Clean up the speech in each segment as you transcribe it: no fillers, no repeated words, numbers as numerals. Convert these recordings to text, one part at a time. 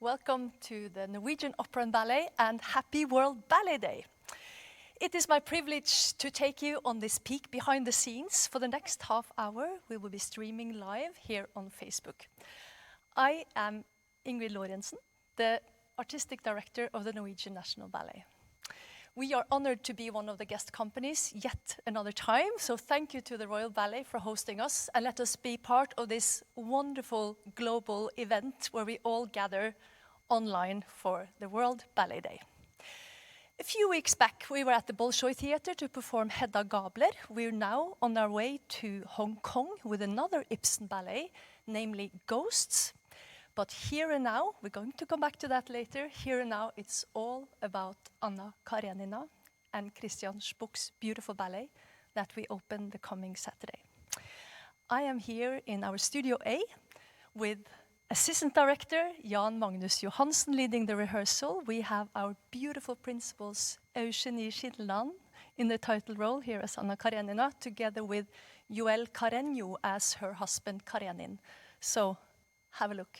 welcome to the Norwegian Opera and Ballet and happy World Ballet Day. It is my privilege to take you on this peek behind the scenes. For the next half hour, we will be streaming live here on Facebook. I am Ingrid Lorentzen, the Artistic Director of the Norwegian National Ballet. We are honored to be one of the guest companies yet another time, so thank you to the Royal Ballet for hosting us, and let us be part of this wonderful global event where we all gather online for the World Ballet Day. A few weeks back, we were at the Bolshoi Theatre to perform Hedda Gabler. We're now on our way to Hong Kong with another Ibsen ballet, namely Ghosts. But here and now, we're going to come back to that later, here and now it's all about Anna Karenina and Christian Spuck's beautiful ballet that we open the coming Saturday. I am here in our Studio A with Assistant Director Jan Magnus Johansen leading the rehearsal. We have our beautiful principals Eugenie Schindland in the title role here as Anna Karenina, together with Joel Carreño as her husband Karenin. So, have a look.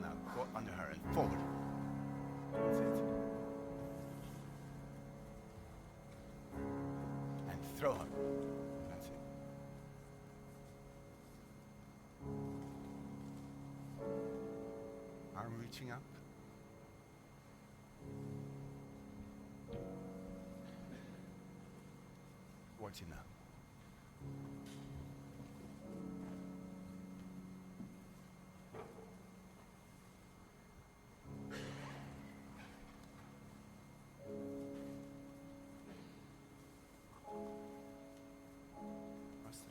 Now, go under her and forward. That's it. And throw her. That's it. Arm reaching up. Watch it now.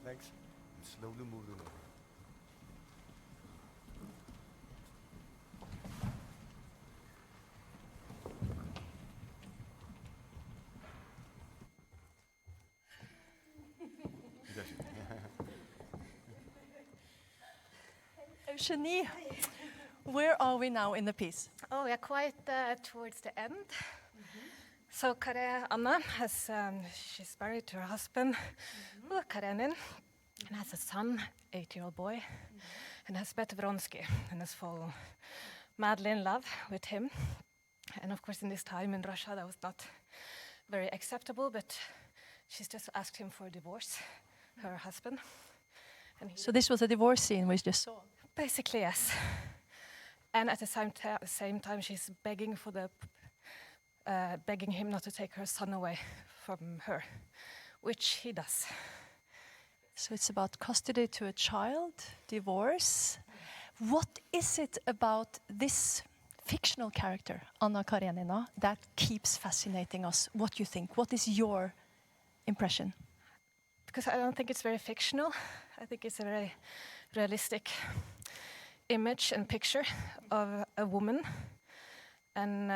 Legs and slowly move them over. Eugenie, where are we now in the piece? Oh, we are quite towards the end. So Anna has, she's married to her husband, Karenin, and has a son, 8-year-old boy, and has met Vronsky and has fallen madly in love with him. And of course, in this time in Russia, that was not very acceptable, but she's just asked him for a divorce, her husband. And So this was a divorce scene we just saw? Basically, yes. And at the same time, she's begging for begging him not to take her son away from her, which he does. So it's about custody to a child, divorce. What is it about this fictional character, Anna Karenina, that keeps fascinating us? What do you think? What is your impression? Because I don't think it's very fictional. I think it's a very realistic image and picture of a woman. And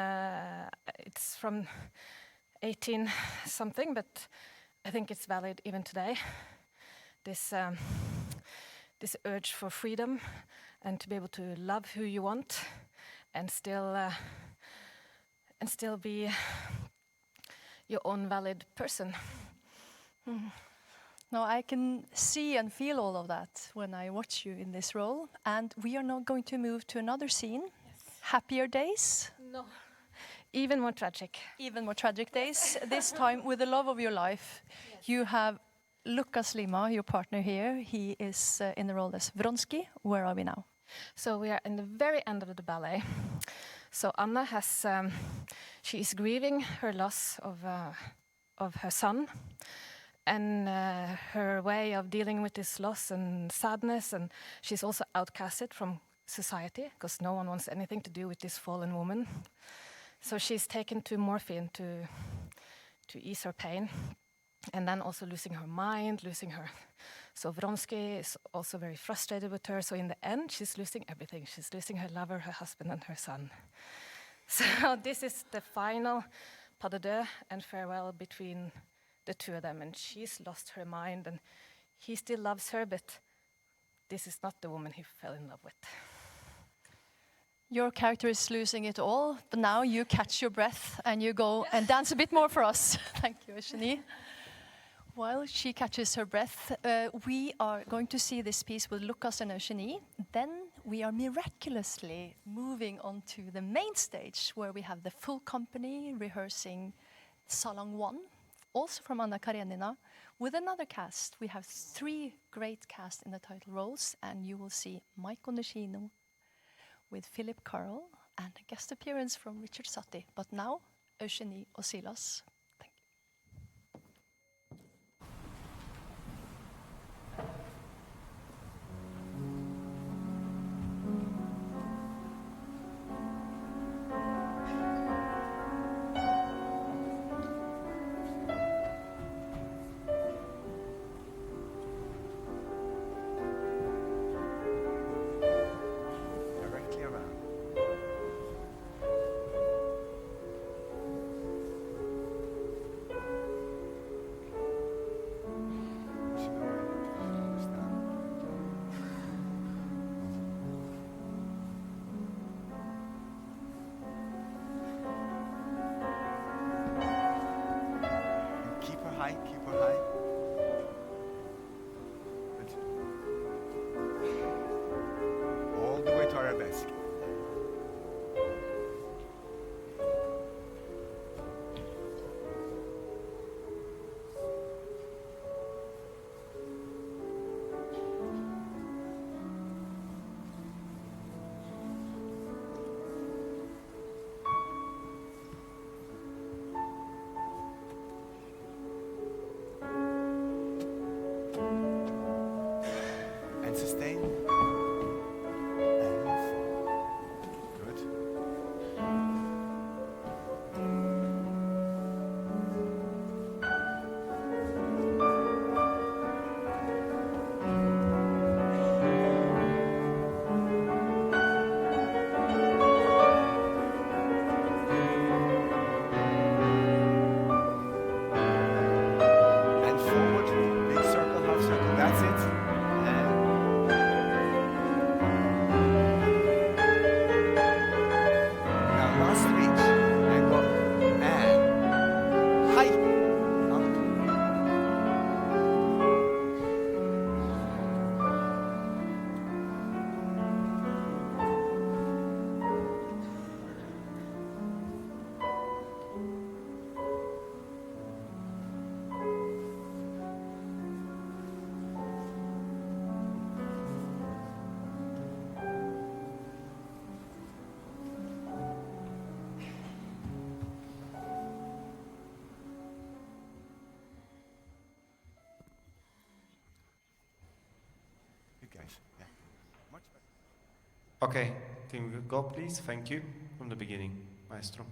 it's from 18 something, but I think it's valid even today. This urge for freedom and to be able to love who you want and still be your own valid person. No, I can see and feel all of that when I watch you in this role. And we are now going to move to another scene. Yes. Happier Days. No. Even more tragic. Even more tragic days. This time with the love of your life. You have Lukas Lima, your partner here. He is in the role as Vronsky. Where are we now? So we are in the very end of the ballet. So Anna has, she is grieving her loss of her son, and her way of dealing with this loss and sadness, and she's also outcasted from society because no one wants anything to do with this fallen woman. So she's taken to morphine to ease her pain, and then also losing her mind, losing her. So Vronsky is also very frustrated with her. So in the end, she's losing everything. She's losing her lover, her husband, and her son. So this is the final pas de deux and farewell between the two of them. And she's lost her mind, and he still loves her, but this is not the woman he fell in love with. Your character is losing it all, but now you catch your breath and you go and dance a bit more for us. Thank you, Eugenie. While she catches her breath, we are going to see this piece with Lukas and Eugenie. Then we are miraculously moving on to the main stage, where we have the full company rehearsing Salon 1, also from Anna Karenina, with another cast. We have 3 great casts in the title roles, and you will see Mike Oneshino with Philip Carl and a guest appearance from Richard Sati. But now, Eugenie Osilas. Thank you. Directly around. Keep her high, keep her high. Good. All the way to arabesque. And sustain. And fall. Good. And forward, big circle, half circle, that's it. And now last reach, and go, and high, up. You guys, yeah. Much better. Okay, can we go please? Thank you. From the beginning, maestro.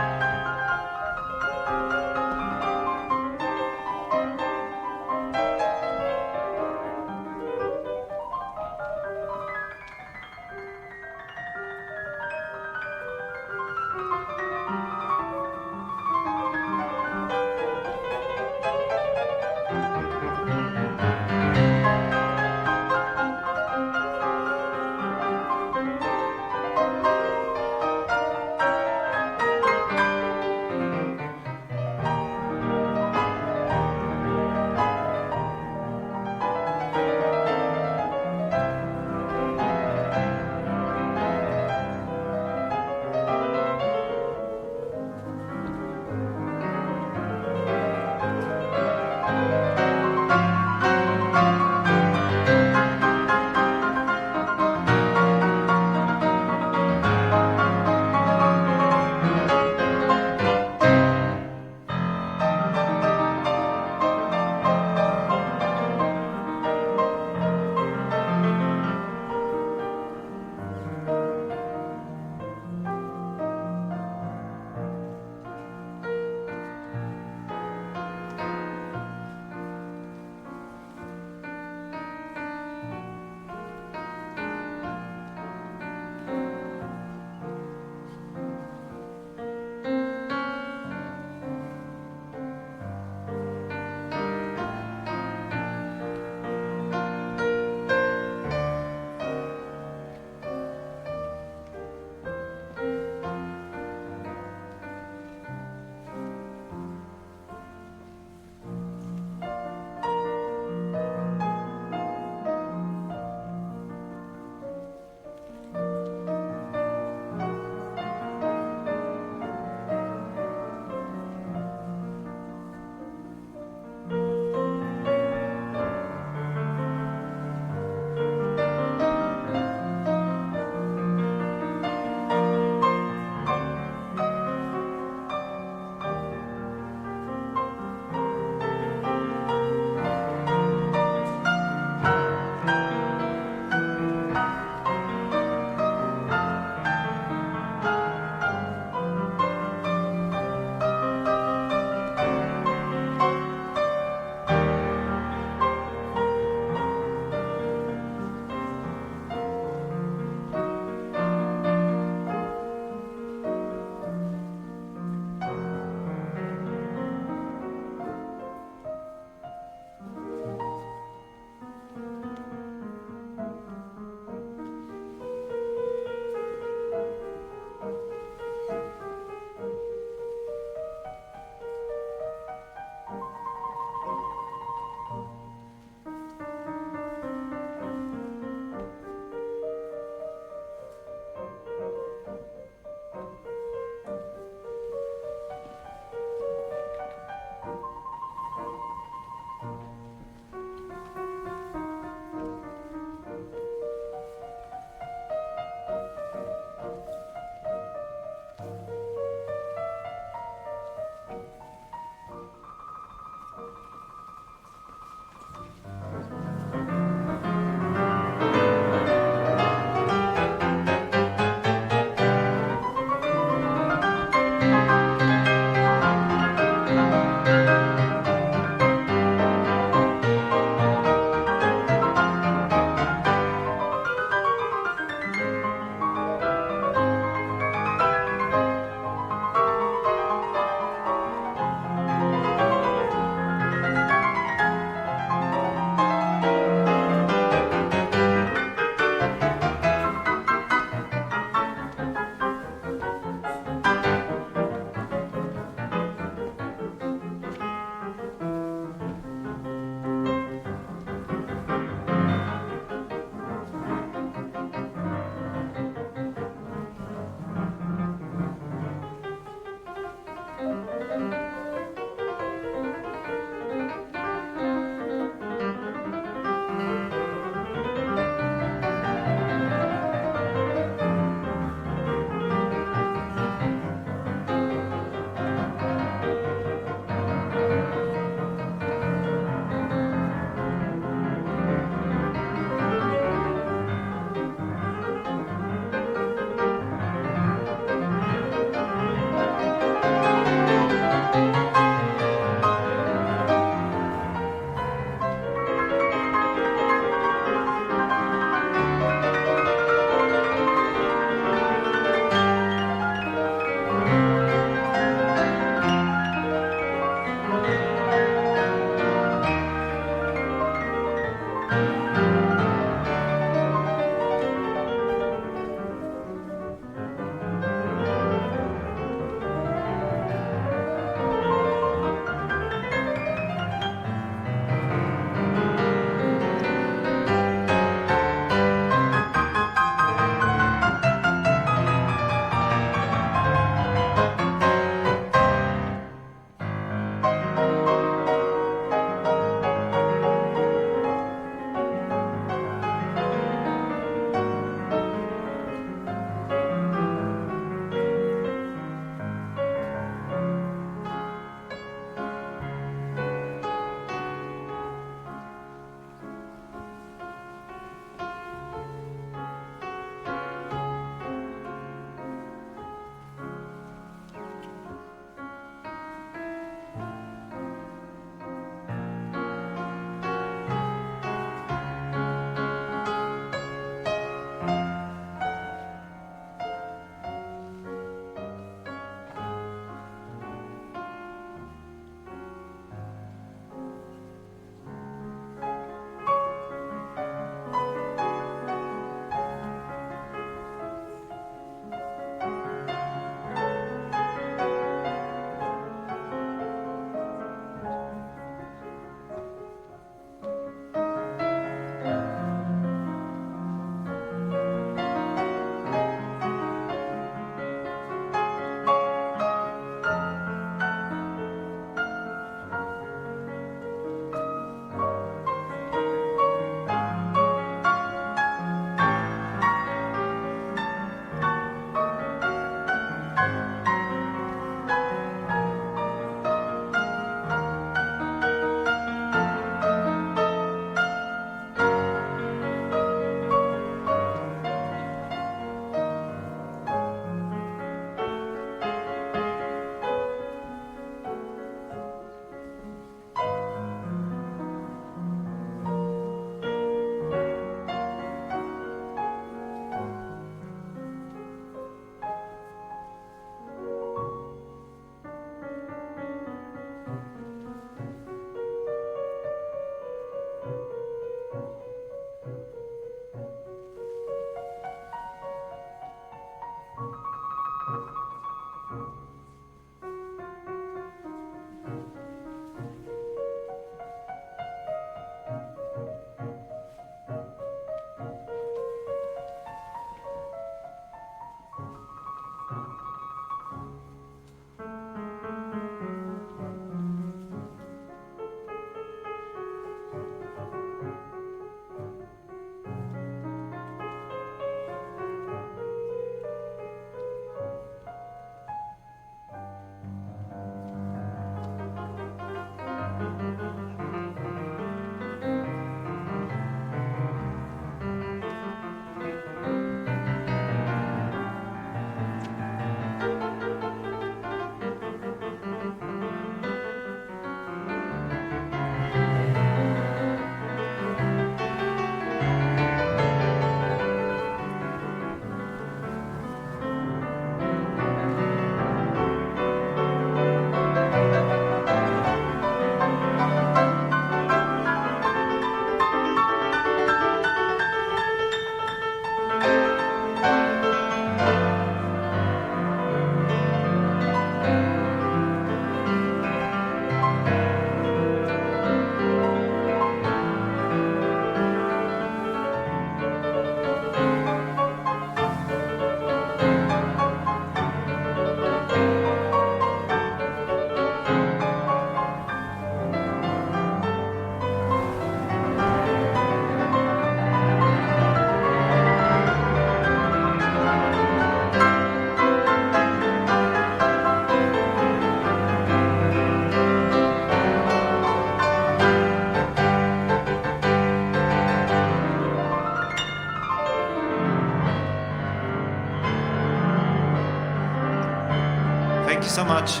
you so much.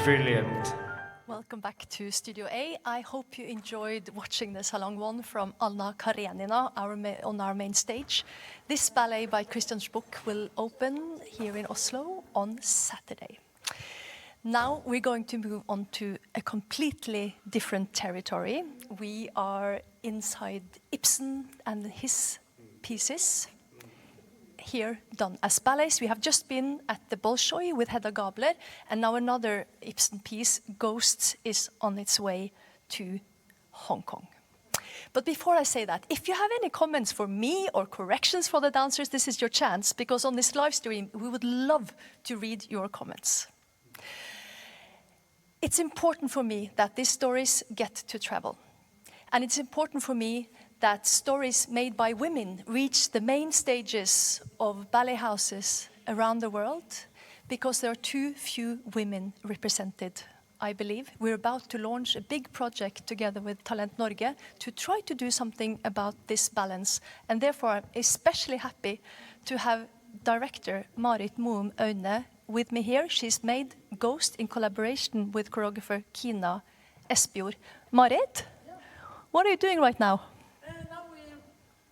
Brilliant. Welcome back to Studio A. I hope you enjoyed watching the Salon 1 from Anna Karenina on our main stage. This ballet by Christian Spuck will open here in Oslo on Saturday. Now we're going to move on to a completely different territory. We are inside Ibsen and his pieces, here done as ballets. We have just been at the Bolshoi with Hedda Gabler, and now another Ibsen piece, Ghosts, is on its way to Hong Kong. But before I say that, if you have any comments for me or corrections for the dancers, this is your chance, because on this live stream, we would love to read your comments. It's important for me that these stories get to travel. And it's important for me that stories made by women reach the main stages of ballet houses around the world, because there are too few women represented, I believe. We're about to launch a big project together with Talent Norge to try to do something about this balance. And therefore, I'm especially happy to have director Marit Moum Aune with me here. She's made Ghost in collaboration with choreographer Kina Espejord. Marit, what are you doing right now? Now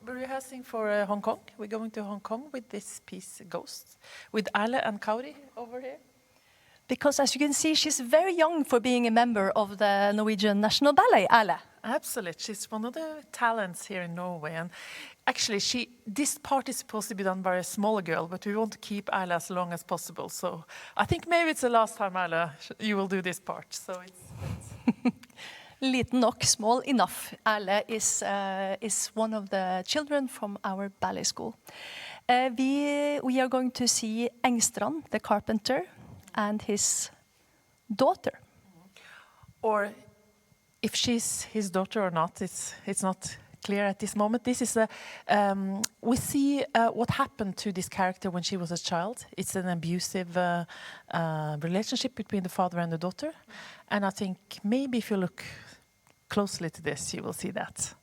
we're rehearsing for Hong Kong. We're going to Hong Kong with this piece, Ghost, with Ale and Kauri over here. Because as you can see, she's very young for being a member of the Norwegian National Ballet, Ale. Absolutely. She's one of the talents here in Norway. And actually, this part is supposed to be done by a smaller girl, but we want to keep Ale as long as possible. So I think maybe it's the last time, Ale, you will do this part. So it's Liten nok, small enough. Ale is one of the children from our ballet school. We are going to see Engstrand, the carpenter, and his daughter. Or if she's his daughter or not, it's not clear at this moment. This is we see what happened to this character when she was a child. It's an abusive relationship between the father and the daughter. And I think maybe if you look closely to this, you will see that.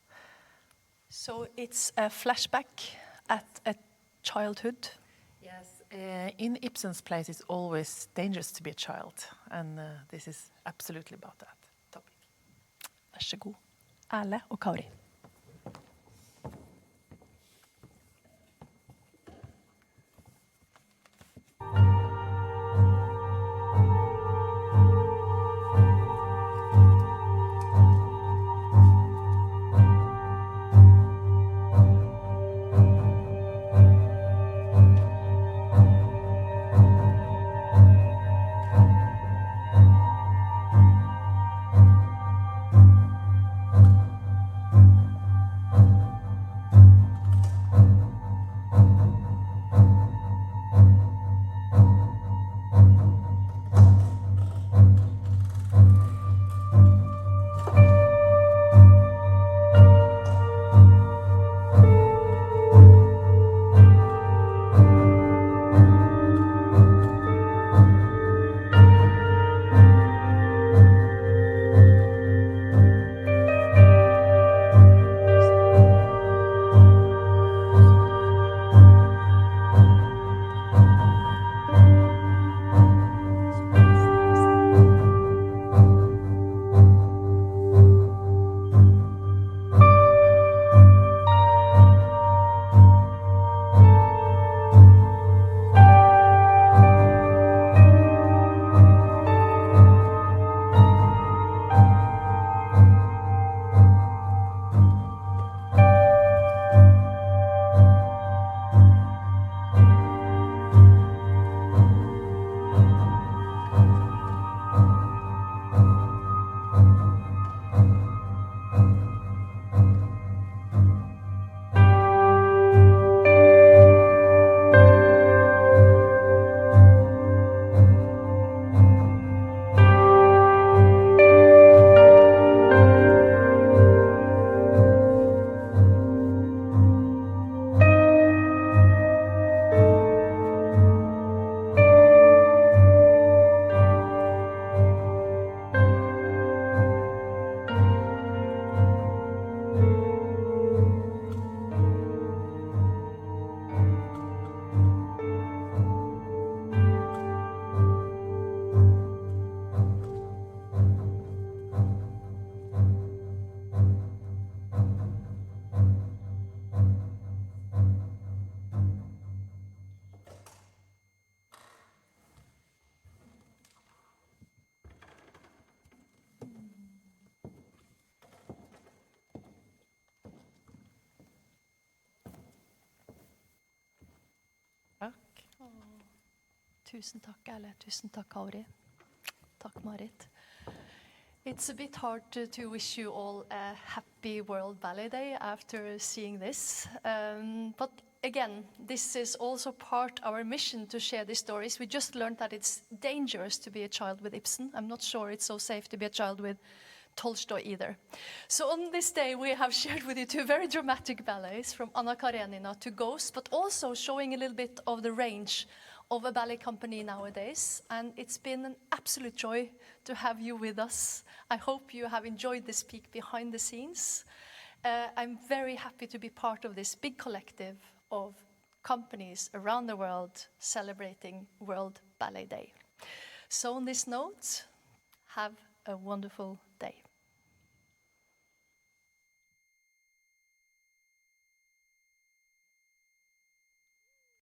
So it's a flashback at a childhood. Yes, in Ibsen's plays, it's always dangerous to be a child. And this is absolutely about that topic. Vær så god. Ale og Kauri. Tusen takk, Erle. Tusen takk, Kauri. Takk, Marit. It's a bit hard to wish you all a happy World Ballet Day after seeing this. But again, this is also part of our mission to share these stories. We just learned that it's dangerous to be a child with Ibsen. I'm not sure it's so safe to be a child with Tolstoy either. So on this day, we have shared with you two very dramatic ballets, from Anna Karenina to Ghost, but also showing a little bit of the range of a ballet company nowadays. And it's been an absolute joy to have you with us. I hope you have enjoyed this peek behind the scenes. I'm very happy to be part of this big collective of companies around the world celebrating World Ballet Day. So on this note, have a wonderful